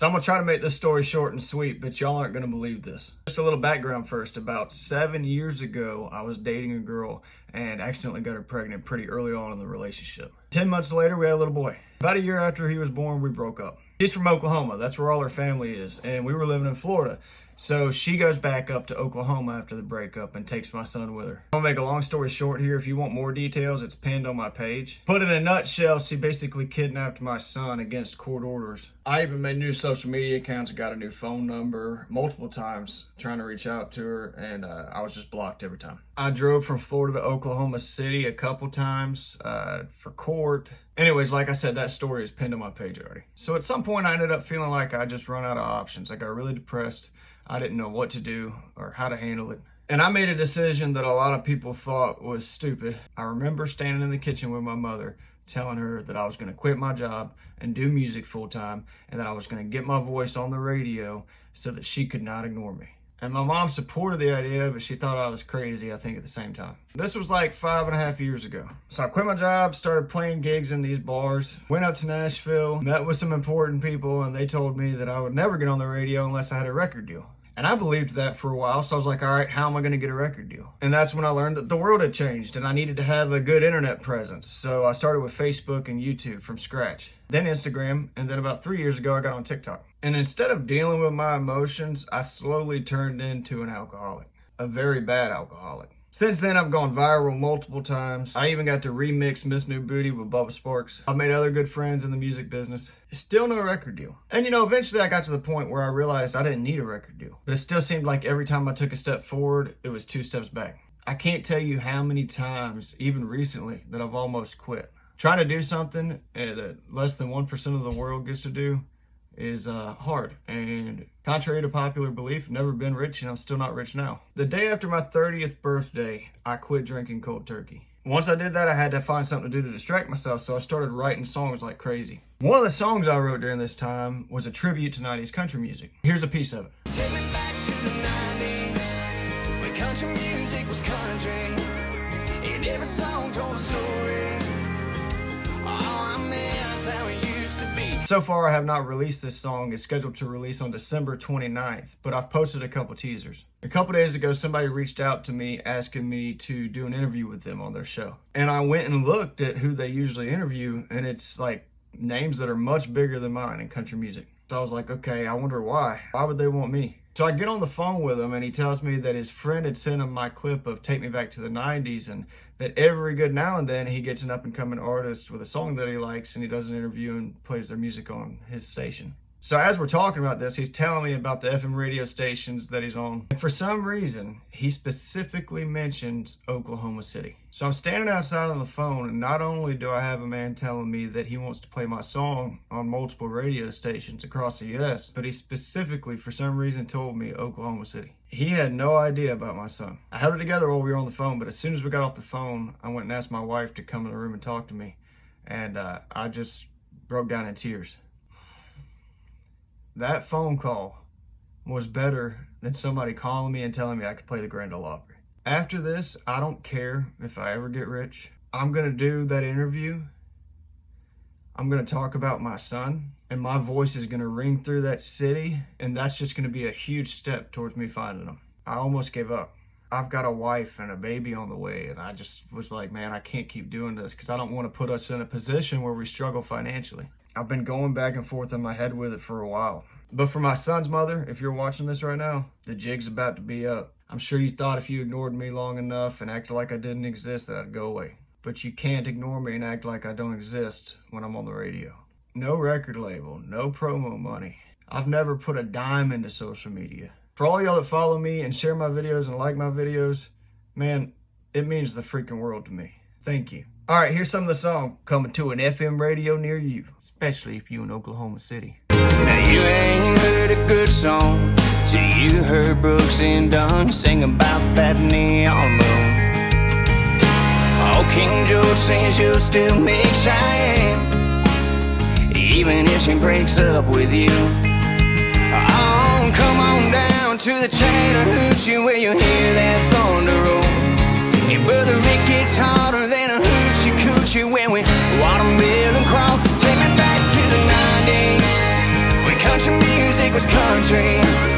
So I'm gonna try to make this story short and sweet, but y'all aren't gonna believe this. Just a little background first. About 7 years ago, I was dating a girl and accidentally got her pregnant pretty early on in the relationship. 10 months later, we had a little boy. About a year after he was born, we broke up. She's from Oklahoma. That's where all her family is. And we were living in Florida. So she goes back up to Oklahoma after the breakup and takes my son with her. I'll make a long story short here. If you want more details, it's pinned on my page. Put in a nutshell, she basically kidnapped my son against court orders. I even made new social media accounts, got a new phone number multiple times trying to reach out to her, and I was just blocked every time. I drove from Florida to Oklahoma City a couple times for court. Anyways, like I said, that story is pinned on my page already. So at some point I ended up feeling like I just run out of options. I got really depressed. I didn't know what to do or how to handle it. And I made a decision that a lot of people thought was stupid. I remember standing in the kitchen with my mother telling her that I was going to quit my job and do music full time, and that I was going to get my voice on the radio so that she could not ignore me. And my mom supported the idea, but she thought I was crazy, I think, at the same time. This was like 5.5 years ago. So I quit my job, started playing gigs in these bars, went up to Nashville, met with some important people, and they told me that I would never get on the radio unless I had a record deal. And I believed that for a while, so I was like, all right, how am I going to get a record deal? And that's when I learned that the world had changed and I needed to have a good internet presence. So I started with Facebook and YouTube from scratch, then Instagram, and then about 3 years ago, I got on TikTok. And instead of dealing with my emotions, I slowly turned into an alcoholic, a very bad alcoholic. Since then, I've gone viral multiple times. I even got to remix Miss New Booty with Bubba Sparks. I've made other good friends in the music business. Still no record deal. And eventually I got to the point where I realized I didn't need a record deal. But it still seemed like every time I took a step forward, it was 2 steps back. I can't tell you how many times, even recently, that I've almost quit. Trying to do something that less than 1% of the world gets to do is hard, and contrary to popular belief, never been rich, and I'm still not rich now. The day after my 30th birthday, I quit drinking cold turkey. Once I did that, I had to find something to do to distract myself, so I started writing songs like crazy. One of the songs I wrote during this time was a tribute to 90s country music. Here's a piece of it. Take me back to the 90s, when country music was country, and every song told a story. Oh, I miss how it used to be. So far, I have not released this song. It's scheduled to release on December 29th, but I've posted a couple teasers. A couple days ago, somebody reached out to me asking me to do an interview with them on their show. And I went and looked at who they usually interview, and it's like names that are much bigger than mine in country music. So I was like, okay, I wonder why. Why would they want me? So I get on the phone with him, and he tells me that his friend had sent him my clip of Take Me Back to the 90s, and that every good now and then he gets an up-and-coming artist with a song that he likes, and he does an interview and plays their music on his station. So as we're talking about this, he's telling me about the FM radio stations that he's on. And for some reason, he specifically mentions Oklahoma City. So I'm standing outside on the phone, and not only do I have a man telling me that he wants to play my song on multiple radio stations across the US, but he specifically, for some reason, told me Oklahoma City. He had no idea about my son. I held it together while we were on the phone, but as soon as we got off the phone, I went and asked my wife to come in the room and talk to me. And I just broke down in tears. That phone call was better than somebody calling me and telling me I could play the Grand Ole Opry. After this, I don't care if I ever get rich. I'm going to do that interview. I'm going to talk about my son, and my voice is going to ring through that city, and that's just going to be a huge step towards me finding him. I almost gave up. I've got a wife and a baby on the way, and I just was like, man, I can't keep doing this because I don't want to put us in a position where we struggle financially. I've been going back and forth in my head with it for a while. But for my son's mother, if you're watching this right now, the jig's about to be up. I'm sure you thought if you ignored me long enough and acted like I didn't exist that I'd go away. But you can't ignore me and act like I don't exist when I'm on the radio. No record label, no promo money. I've never put a dime into social media. For all y'all that follow me and share my videos and like my videos, man, it means the freaking world to me. Thank you. All right, here's some of the song coming to an FM radio near you, especially if you're in Oklahoma City. Now you ain't heard a good song till you heard Brooks and Dunn sing about that neon moon. Oh, King George says you'll still make Cheyenne, even if she breaks up with you. Oh, come on down to the Chattahoochee where you hear that thunder roll. Your brother Rick gets harder than a hoochie coochie when we watermelon crawl. Take me back to the 90s when country music tree.